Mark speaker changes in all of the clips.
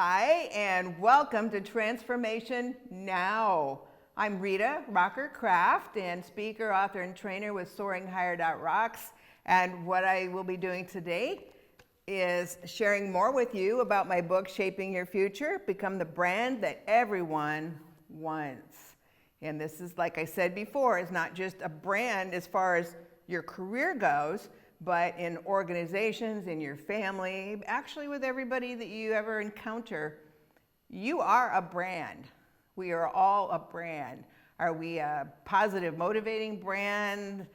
Speaker 1: Hi, and welcome to Transformation Now. I'm Rita Rocker Kraft, and speaker, author, and trainer with SoaringHigher.rocks. And what I will be doing today is sharing more with you about my book, Shaping Your Future, Become the Brand That Everyone Wants. And this is, like I said before, is not just a brand as far as your career goes, but in organizations, in your family, actually with everybody that you ever encounter, you are a brand. We are all a brand. Are we a positive, motivating brand,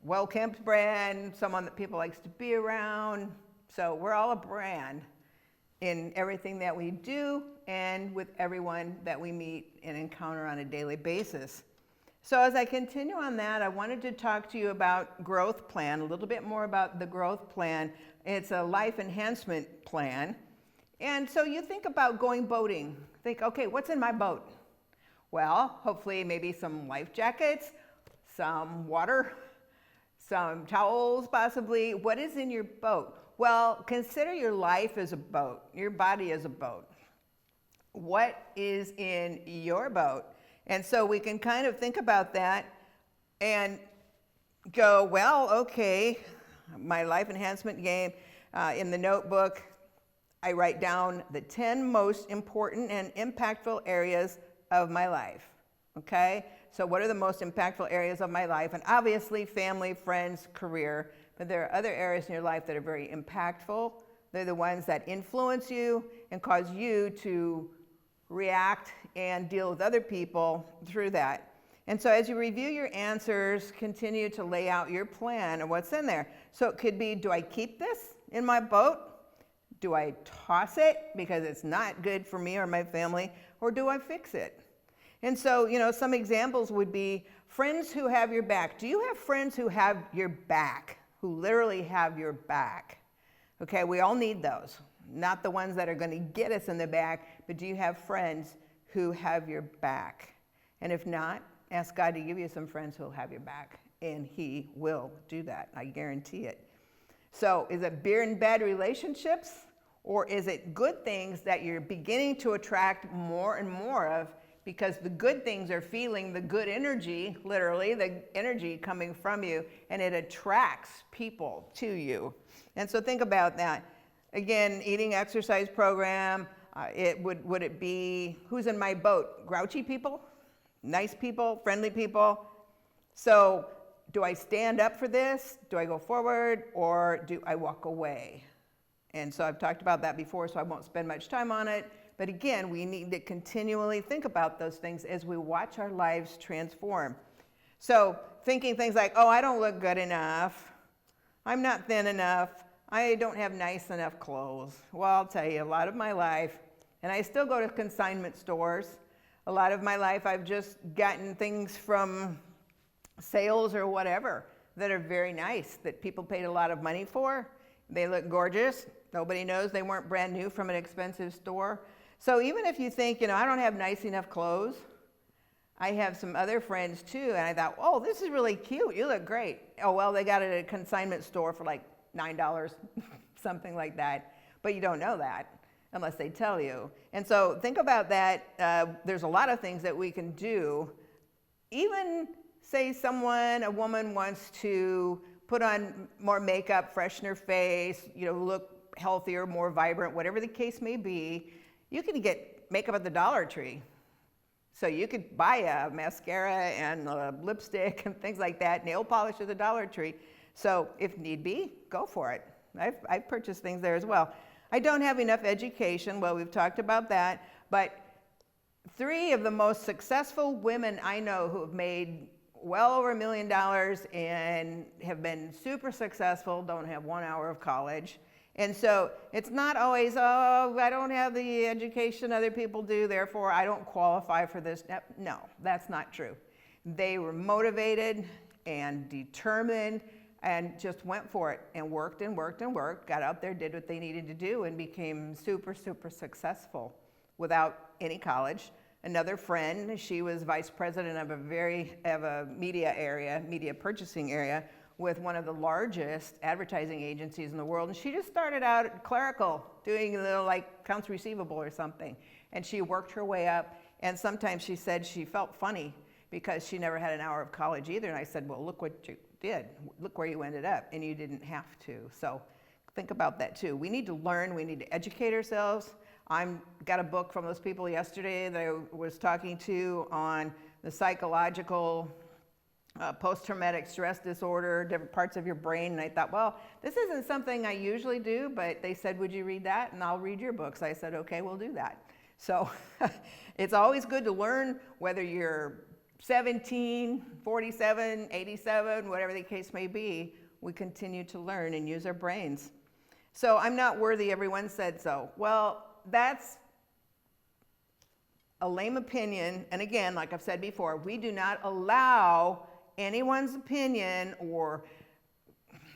Speaker 1: well-kept brand, someone that people likes to be around? So we're all a brand in everything that we do and with everyone that we meet and encounter on a daily basis. So as I continue on that, I wanted to talk to you about growth plan, a little bit more about the growth plan. It's a life enhancement plan. And so you think about going boating. Think, okay, what's in my boat? Well, hopefully maybe some life jackets, some water, some towels possibly. What is in your boat? Well, consider your life as a boat, your body as a boat. What is in your boat? And so we can kind of think about that and go, well, okay, my life enhancement game. In the notebook, I write down the 10 most important and impactful areas of my life, okay? So what are the most impactful areas of my life? And obviously family, friends, career, but there are other areas in your life that are very impactful. They're the ones that influence you and cause you to react and deal with other people through that. And so as you review your answers, continue to lay out your plan of what's in there. So it could be, do I keep this in my boat? Do I toss it because it's not good for me or my family? Or do I fix it? And so, some examples would be friends who have your back. Do you have friends who have your back, who literally have your back? Okay, we all need those. Not the ones that are going to get us in the back, but do you have friends who have your back? And if not, ask God to give you some friends who will have your back, and He will do that. I guarantee it. So is it beer and bad relationships, or is it good things that you're beginning to attract more and more of because the good things are feeling the good energy, literally, the energy coming from you, and it attracts people to you. And so think about that. Again, eating exercise program, would it be, who's in my boat? Grouchy people? Nice people? Friendly people? So do I stand up for this? Do I go forward? Or do I walk away? And so I've talked about that before, so I won't spend much time on it. But again, we need to continually think about those things as we watch our lives transform. So thinking things like, oh, I don't look good enough. I'm not thin enough. I don't have nice enough clothes. Well, I'll tell you, a lot of my life, and I still go to consignment stores. A lot of my life, I've just gotten things from sales or whatever that are very nice, that people paid a lot of money for. They look gorgeous. Nobody knows they weren't brand new from an expensive store. So even if you think, I don't have nice enough clothes, I have some other friends too, and I thought, oh, this is really cute. You look great. Oh, well, they got it at a consignment store for like $9, something like that. But you don't know that unless they tell you. And so think about that. There's a lot of things that we can do. Even say a woman wants to put on more makeup, freshen her face, look healthier, more vibrant, whatever the case may be. You can get makeup at the Dollar Tree. So you could buy a mascara and a lipstick and things like that, nail polish at the Dollar Tree. So if need be, go for it. I've purchased things there as well. I don't have enough education. Well, we've talked about that. But 3 of the most successful women I know who have made well over $1 million and have been super successful don't have 1 hour of college. And so it's not always, oh, I don't have the education other people do, therefore I don't qualify for this. No, that's not true. They were motivated and determined and just went for it and worked and worked and worked, got out there, did what they needed to do, and became super, super successful without any college. Another friend, she was vice president of a media purchasing area, with one of the largest advertising agencies in the world. And she just started out clerical, doing a little like accounts receivable or something. And she worked her way up. And sometimes she said she felt funny because she never had an hour of college either. And I said, well, look what you did. Look where you ended up. And you didn't have to. So think about that too. We need to learn. We need to educate ourselves. Got a book from those people yesterday that I was talking to on the psychological post-traumatic stress disorder, different parts of your brain. And I thought, well, this isn't something I usually do, but they said, would you read that? And I'll read your books. I said, okay, we'll do that. So it's always good to learn, whether you're 17, 47, 87, whatever the case may be. We continue to learn and use our brains. So I'm not worthy, everyone said so. Well, that's a lame opinion. And again, like I've said before, we do not allow anyone's opinion or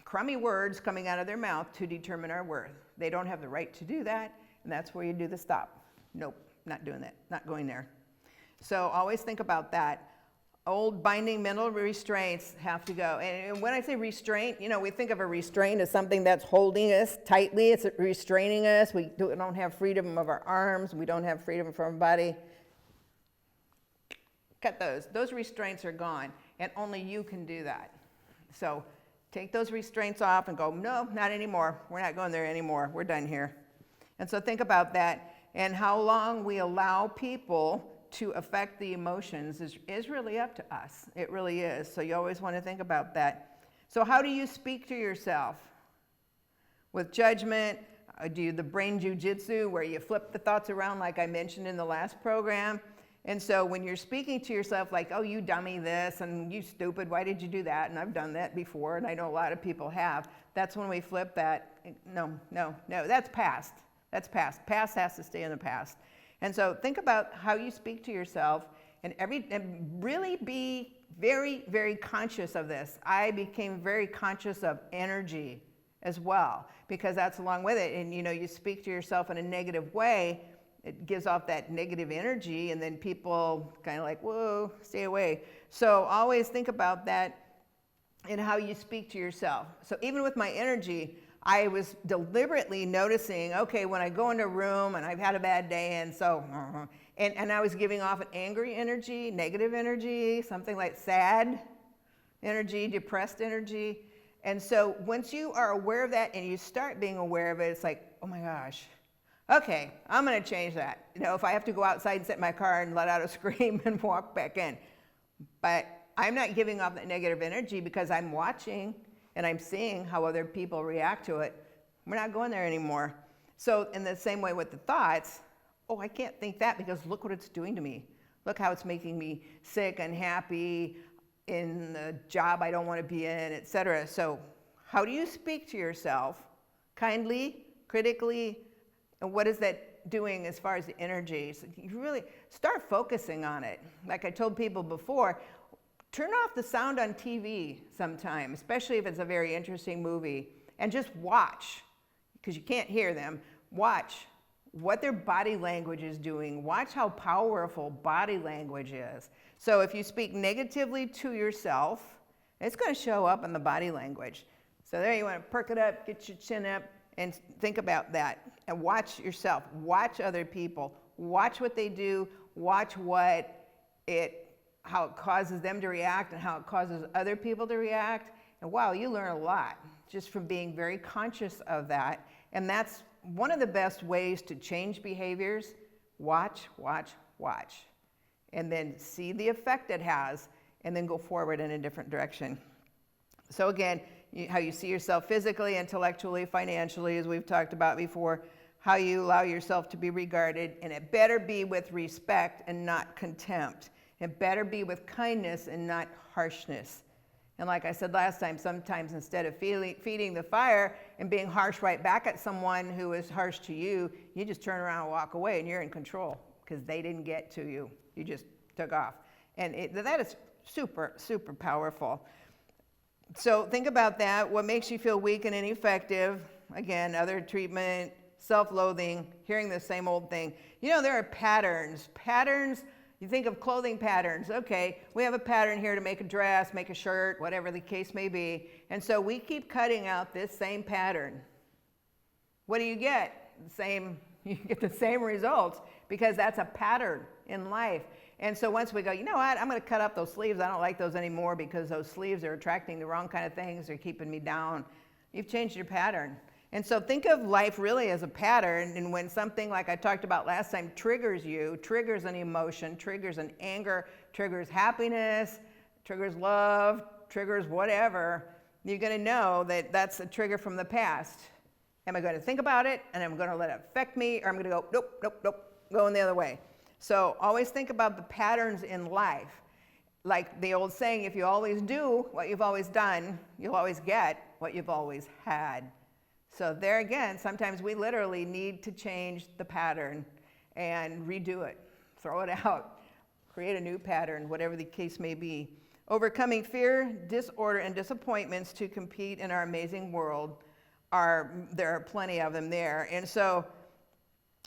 Speaker 1: crummy words coming out of their mouth to determine our worth. They don't have the right to do that, and that's where you do the stop. Nope, not doing that, not going there. So always think about that. Old binding mental restraints have to go. And when I say restraint, we think of a restraint as something that's holding us tightly. It's restraining us. We don't have freedom of our arms. We don't have freedom from our body. Cut those. Those restraints are gone, and only you can do that. So take those restraints off and go, no, not anymore. We're not going there anymore. We're done here. And so think about that, and how long we allow people to affect the emotions is really up to us. It really is. So you always want to think about that. So how do you speak to yourself? With judgment? Do you the brain jujitsu where you flip the thoughts around like I mentioned in the last program? And so when you're speaking to yourself like, oh, you dummy this, and you stupid, why did you do that? And I've done that before, and I know a lot of people have. That's when we flip that. No, that's past. That's past. Past has to stay in the past. And so think about how you speak to yourself, and really be very, very conscious of this. I became very conscious of energy as well, because that's along with it. And you speak to yourself in a negative way, it gives off that negative energy, and then people kind of like, whoa, stay away. So always think about that and how you speak to yourself. So even with my energy, I was deliberately noticing, okay, when I go into a room and I've had a bad day, and so, and I was giving off an angry energy, negative energy, something like sad energy, depressed energy. And so once you are aware of that and you start being aware of it, it's like, oh my gosh, okay, I'm going to change that. If I have to go outside and sit in my car and let out a scream and walk back in. But I'm not giving off that negative energy because I'm watching and I'm seeing how other people react to it. We're not going there anymore. So in the same way with the thoughts, oh, I can't think that because look what it's doing to me. Look how it's making me sick, unhappy, in the job I don't want to be in, etc. So how do you speak to yourself? Kindly, critically, and what is that doing as far as the energy? So you really start focusing on it. Like I told people before, turn off the sound on TV sometime, especially if it's a very interesting movie, and just watch, because you can't hear them. Watch what their body language is doing. Watch how powerful body language is. So if you speak negatively to yourself, it's going to show up in the body language. So there you want to perk it up, get your chin up, and think about that. And watch yourself. Watch other people. Watch what they do. Watch how it causes them to react and how it causes other people to react. And wow, you learn a lot just from being very conscious of that. And that's one of the best ways to change behaviors. Watch, watch, watch. And then see the effect it has, and then go forward in a different direction. So again, how you see yourself physically, intellectually, financially, as we've talked about before, how you allow yourself to be regarded, and it better be with respect and not contempt. It better be with kindness and not harshness. And like I said last time, sometimes instead of feeding the fire and being harsh right back at someone who is harsh to you, you just turn around and walk away, and you're in control because they didn't get to you. You just took off. And that is super, super powerful. So think about that. What makes you feel weak and ineffective? Again, other treatment, self-loathing, hearing the same old thing. There are patterns. Patterns You think of clothing patterns. Okay, we have a pattern here to make a dress, make a shirt, whatever the case may be. And so we keep cutting out this same pattern. What do you get? You get the same results because that's a pattern in life. And so once we go, you know what, I'm going to cut up those sleeves. I don't like those anymore because those sleeves are attracting the wrong kind of things. They're keeping me down. You've changed your pattern. And so think of life really as a pattern. And when something like I talked about last time triggers you, triggers an emotion, triggers an anger, triggers happiness, triggers love, triggers whatever, you're going to know that that's a trigger from the past. Am I going to think about it and I'm going to let it affect me, or I'm going to go, nope, going the other way? So always think about the patterns in life. Like the old saying, if you always do what you've always done, you'll always get what you've always had. So there again, sometimes we literally need to change the pattern and redo it, throw it out, create a new pattern, whatever the case may be. Overcoming fear, disorder, and disappointments to compete in our amazing world, there are plenty of them there. And so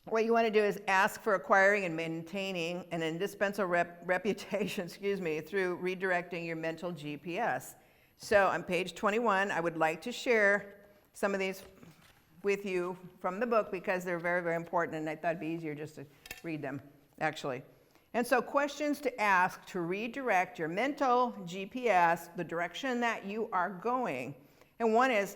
Speaker 1: what you want to do is ask for acquiring and maintaining an indispensable reputation, through redirecting your mental GPS. So on page 21, I would like to share some of these with you from the book because they're very, very important, and I thought it'd be easier just to read them, actually. And so questions to ask to redirect your mental GPS, the direction that you are going. And one is,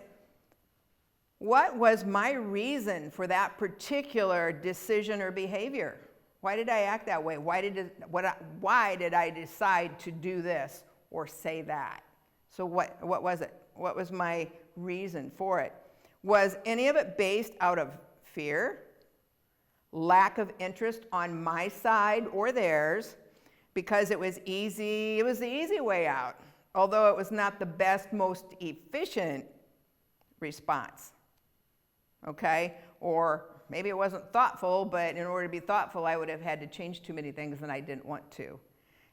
Speaker 1: what was my reason for that particular decision or behavior? Why did I act that way? Why did I decide to do this or say that? So what was it? What was my reason for it? Was any of it based out of fear, lack of interest on my side or theirs, because it was easy? It was the easy way out, although it was not the best, most efficient response. Okay? Or maybe it wasn't thoughtful, but in order to be thoughtful, I would have had to change too many things and I didn't want to.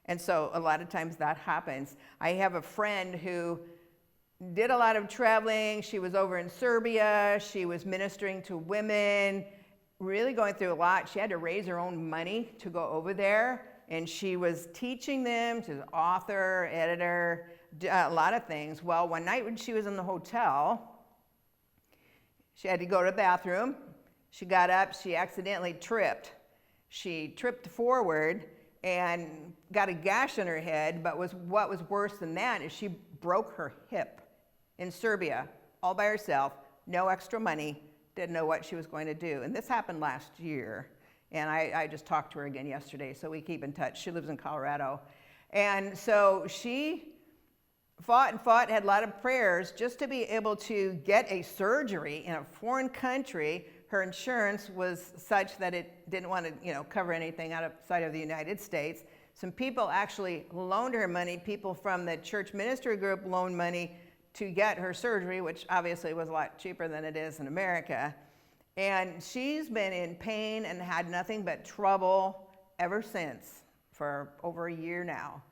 Speaker 1: And so a lot of times that happens. I have a friend who did a lot of traveling. She was over in Serbia. She was ministering to women, really going through a lot. She had to raise her own money to go over there. And she was teaching them. She's an author, editor, a lot of things. Well, one night when she was in the hotel, she had to go to the bathroom. She got up. She accidentally tripped. She tripped forward and got a gash in her head, but what was worse than that is she broke her hip in Serbia all by herself, no extra money, didn't know what she was going to do. And this happened last year, and I just talked to her again yesterday, so we keep in touch. She lives in Colorado. And so she fought, had a lot of prayers just to be able to get a surgery in a foreign country. Her insurance was such that it didn't want to, cover anything outside of the United States. Some people actually loaned her money. People from the church ministry group loaned money to get her surgery, which obviously was a lot cheaper than it is in America. And she's been in pain and had nothing but trouble ever since, for over a year now.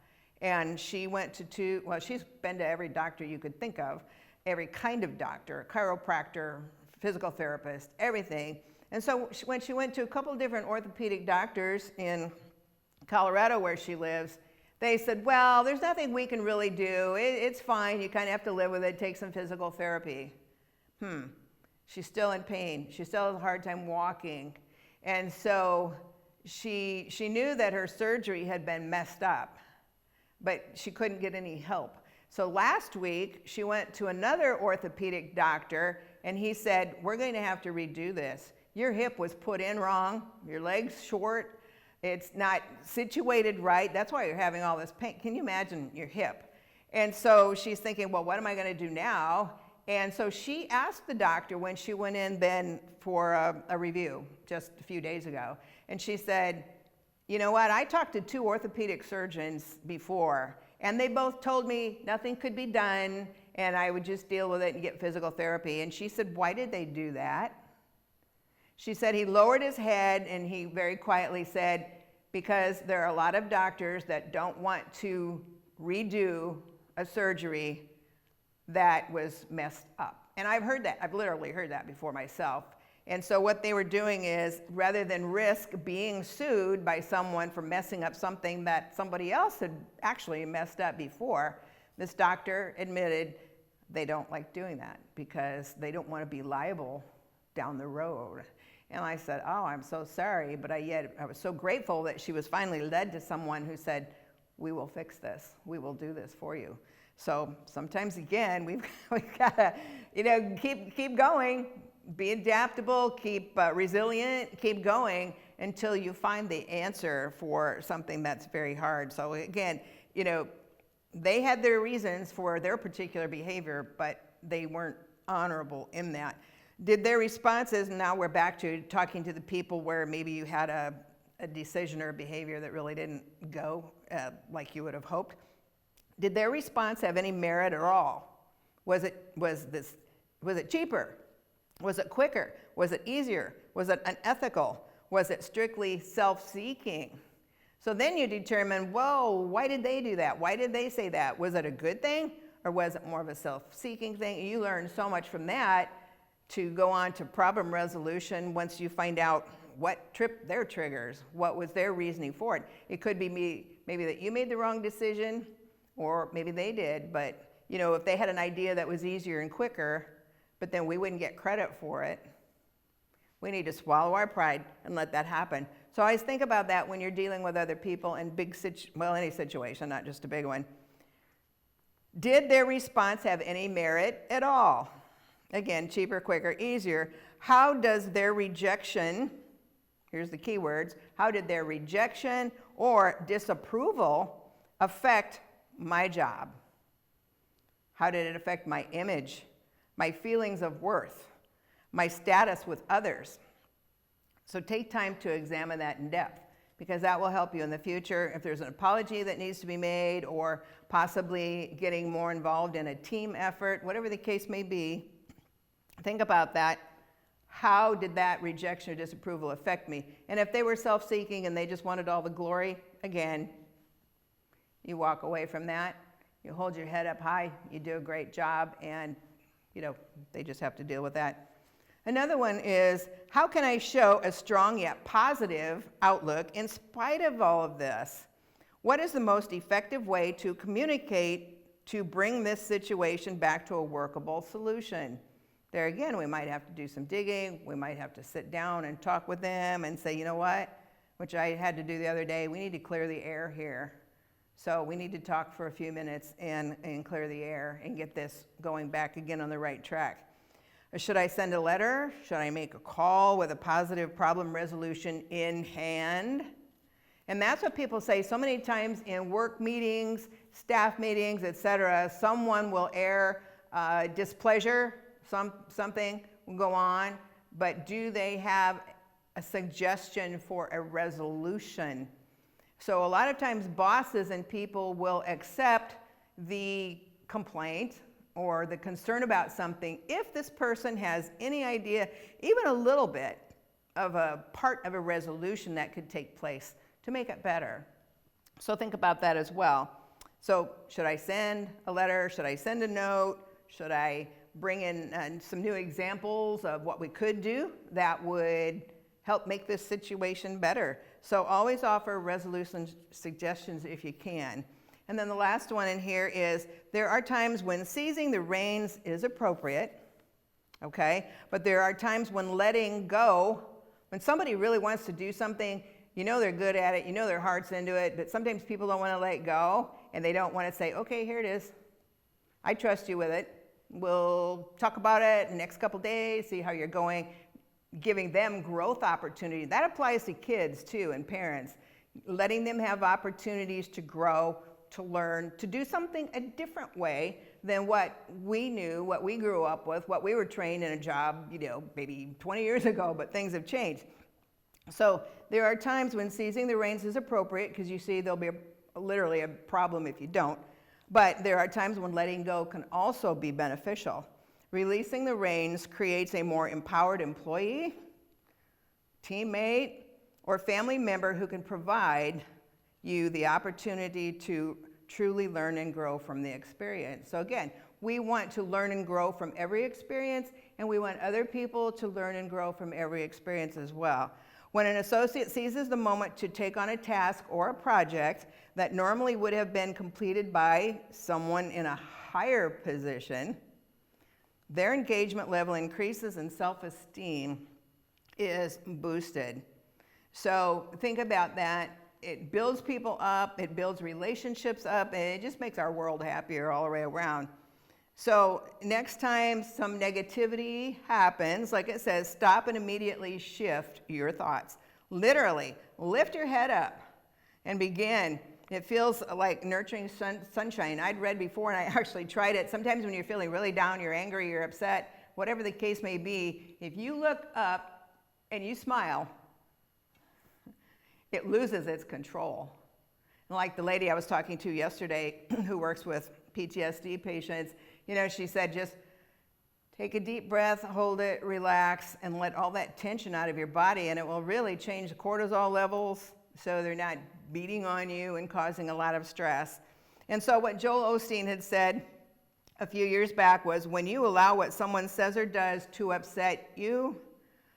Speaker 1: And she went to she's been to every doctor you could think of, every kind of doctor, chiropractor, physical therapist, everything. And so when she went to a couple of different orthopedic doctors in Colorado where she lives, they said, well, there's nothing we can really do. It's fine. You kind of have to live with it, take some physical therapy. She's still in pain. She still has a hard time walking. And so she knew that her surgery had been messed up, but she couldn't get any help. So last week, she went to another orthopedic doctor, and he said, we're going to have to redo this. Your hip was put in wrong. Your leg's short. It's not situated right. That's why you're having all this pain. Can you imagine your hip? And so she's thinking, well, what am I going to do now? And so she asked the doctor when she went in then for a review just a few days ago. And she said, you know what? I talked to 2 orthopedic surgeons before, and they both told me nothing could be done, and I would just deal with it and get physical therapy. And she said, why did they do that? She said he lowered his head and he very quietly said, because there are a lot of doctors that don't want to redo a surgery that was messed up. And I've heard that. I've literally heard that before myself. And so what they were doing is, rather than risk being sued by someone for messing up something that somebody else had actually messed up before, this doctor admitted they don't like doing that because they don't want to be liable down the road. And I said, oh, I'm so sorry, but I was so grateful that she was finally led to someone who said, we will fix this. We will do this for you. So sometimes, again, we've got to, keep going, be adaptable, keep resilient, keep going until you find the answer for something that's very hard. So again, they had their reasons for their particular behavior, but they weren't honorable in that. Did their responses, now we're back to talking to the people where maybe you had a decision or a behavior that really didn't go like you would have hoped. Did their response have any merit at all? Was it cheaper? Was it quicker? Was it easier? Was it unethical? Was it strictly self-seeking? So then you determine, whoa, why did they do that? Why did they say that? Was it a good thing or was it more of a self-seeking thing? You learn so much from that to go on to problem resolution once you find out what tripped their triggers, what was their reasoning for it. It could be maybe that you made the wrong decision, or maybe they did, but if they had an idea that was easier and quicker, but then we wouldn't get credit for it, we need to swallow our pride and let that happen. So I always think about that when you're dealing with other people in any situation, not just a big one. Did their response have any merit at all? Again, cheaper, quicker, easier. How does their rejection, here's the key words, how did their rejection or disapproval affect my job? How did it affect my image, my feelings of worth, my status with others? So take time to examine that in depth, because that will help you in the future if there's an apology that needs to be made, or possibly getting more involved in a team effort, whatever the case may be. Think about that. How did that rejection or disapproval affect me? And if they were self-seeking and they just wanted all the glory, again, you walk away from that. You hold your head up high. You do a great job, and they just have to deal with that. Another one is, how can I show a strong yet positive outlook in spite of all of this? What is the most effective way to communicate to bring this situation back to a workable solution? There again, we might have to do some digging. We might have to sit down and talk with them and say, you know what, which I had to do the other day, we need to clear the air here. So we need to talk for a few minutes and clear the air and get this going back again on the right track. Should I send a letter? Should I make a call with a positive problem resolution in hand? And that's what people say so many times in work meetings, staff meetings, etc. Someone will air displeasure, something will go on, but do they have a suggestion for a resolution? So a lot of times bosses and people will accept the complaint or the concern about something if this person has any idea, even a little bit, of a part of a resolution that could take place to make it better. So think about that as well. So should I send a letter? Should I send a note? Should I bring in some new examples of what we could do that would help make this situation better? So always offer resolution suggestions if you can. And then the last one in here is, there are times when seizing the reins is appropriate, okay? But there are times when letting go, when somebody really wants to do something, they're good at it, their heart's into it, but sometimes people don't want to let go, and they don't want to say, okay, here it is. I trust you with it. We'll talk about it in the next couple days, see how you're going, giving them growth opportunity. That applies to kids too, and parents. Letting them have opportunities to grow, to learn, to do something a different way than what we knew, what we grew up with, what we were trained in a job, maybe 20 years ago, but things have changed. So there are times when seizing the reins is appropriate, because you see there'll be literally a problem if you don't. But there are times when letting go can also be beneficial. Releasing the reins creates a more empowered employee, teammate, or family member who can provide you the opportunity to truly learn and grow from the experience. So again, We want to learn and grow from every experience, and we want other people to learn and grow from every experience as well. When an associate seizes the moment to take on a task or a project that normally would have been completed by someone in a higher position, their engagement level increases and self-esteem is boosted. So think about that. It builds people up, it builds relationships up, and it just makes our world happier all the way around. So next time some negativity happens, like it says, stop and immediately shift your thoughts. Literally, lift your head up and begin. It feels like nurturing sunshine. I'd read before and I actually tried it. Sometimes when you're feeling really down, you're angry, you're upset, whatever the case may be, if you look up and you smile, it loses its control. And like the lady I was talking to yesterday who works with PTSD patients, she said, just take a deep breath, hold it, relax, and let all that tension out of your body, and it will really change the cortisol levels so they're not beating on you and causing a lot of stress. And so what Joel Osteen had said a few years back was, when you allow what someone says or does to upset you,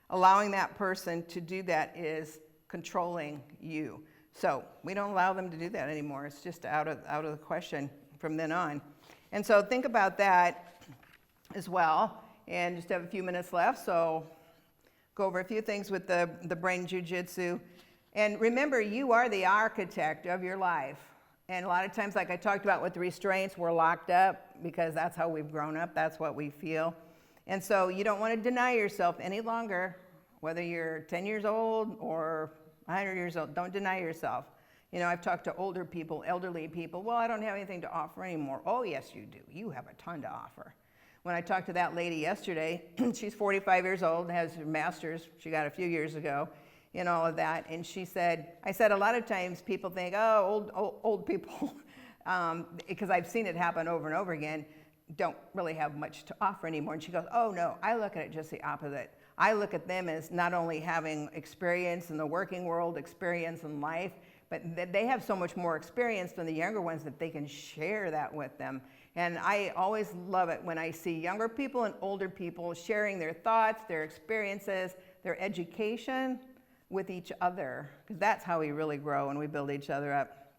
Speaker 1: allowing that person to do that is controlling you. So we don't allow them to do that anymore. It's just out of the question from then on. And so think about that as well. And just have a few minutes left, so go over a few things with the brain jujitsu. And remember, you are the architect of your life. And a lot of times, like I talked about with the restraints, we're locked up because that's how we've grown up. That's what we feel. And so you don't want to deny yourself any longer, whether you're 10 years old or 100 years old. Don't deny yourself. I've talked to older people, elderly people. Well, I don't have anything to offer anymore. Oh, yes, you do. You have a ton to offer. When I talked to that lady yesterday, she's 45 years old, has her master's. She got a few years ago in all of that. And I said a lot of times people think, oh, old people, because I've seen it happen over and over again, don't really have much to offer anymore. And she goes, oh, no, I look at it just the opposite. I look at them as not only having experience in the working world, experience in life, but they have so much more experience than the younger ones that they can share that with them. And I always love it when I see younger people and older people sharing their thoughts, their experiences, their education with each other, because that's how we really grow and we build each other up.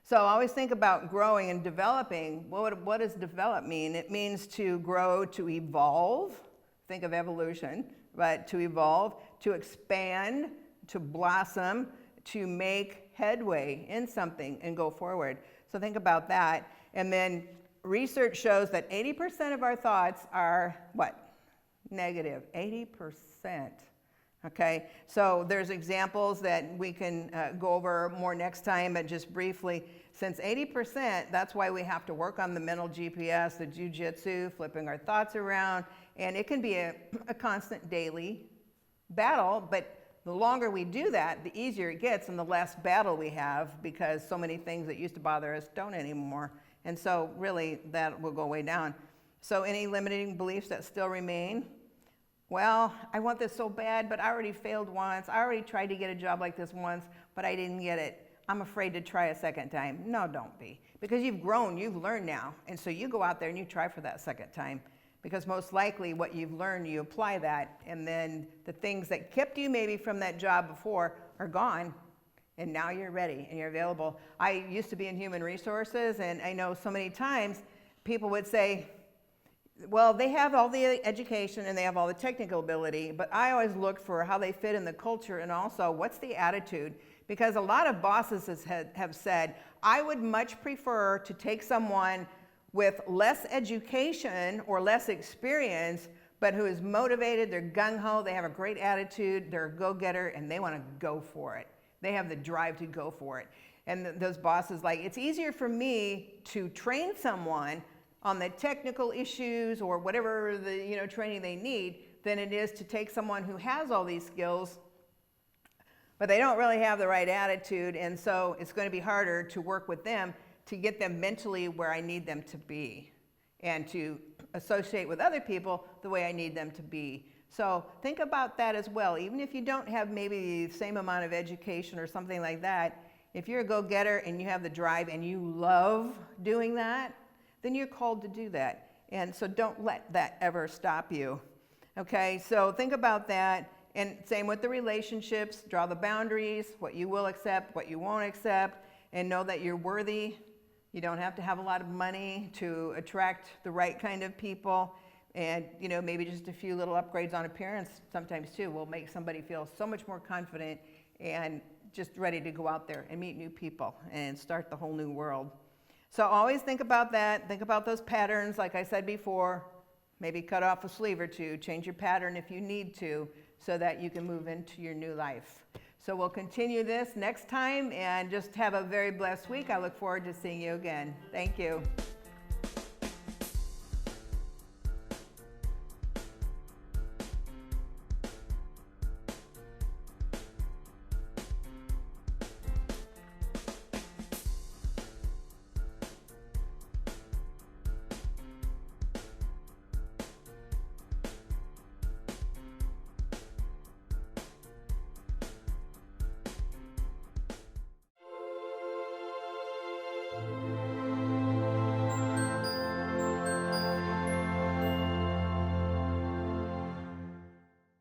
Speaker 1: So I always think about growing and developing. What does develop mean? It means to grow, to evolve. Think of evolution, but to evolve, to expand, to blossom, to make headway in something and go forward. So think about that. And then research shows that 80% of our thoughts are what? Negative. 80%. Okay, so there's examples that we can go over more next time, but just briefly, since 80%, that's why we have to work on the mental GPS, the jujitsu, flipping our thoughts around, and it can be a constant daily battle, but the longer we do that, the easier it gets and the less battle we have, because so many things that used to bother us don't anymore. And so really that will go way down. So any limiting beliefs that still remain? Well, I want this so bad, but I already failed once. I already tried to get a job like this once, but I didn't get it. I'm afraid to try a second time. No, don't be. Because you've grown, you've learned now. And so you go out there and you try for that second time. Because most likely what you've learned, you apply that. And then the things that kept you maybe from that job before are gone. And now you're ready and you're available. I used to be in human resources, and I know so many times people would say, well, they have all the education and they have all the technical ability, but I always look for how they fit in the culture and also what's the attitude. Because a lot of bosses have said, I would much prefer to take someone with less education or less experience, but who is motivated, they're gung-ho, they have a great attitude, they're a go-getter, and they want to go for it. They have the drive to go for it. And those bosses, like, it's easier for me to train someone on the technical issues or whatever the training they need than it is to take someone who has all these skills, but they don't really have the right attitude, and so it's going to be harder to work with them to get them mentally where I need them to be and to associate with other people the way I need them to be. So think about that as well. Even if you don't have maybe the same amount of education or something like that, if you're a go-getter and you have the drive and you love doing that, then you're called to do that. And so don't let that ever stop you. Okay, so think about that. And same with the relationships, draw the boundaries, what you will accept, what you won't accept, and know that you're worthy. You don't have to have a lot of money to attract the right kind of people. And, maybe just a few little upgrades on appearance sometimes too will make somebody feel so much more confident and just ready to go out there and meet new people and start the whole new world. So always think about that. Think about those patterns, like I said before. Maybe cut off a sleeve or two, change your pattern if you need to, so that you can move into your new life. So we'll continue this next time, and just have a very blessed week. I look forward to seeing you again. Thank you.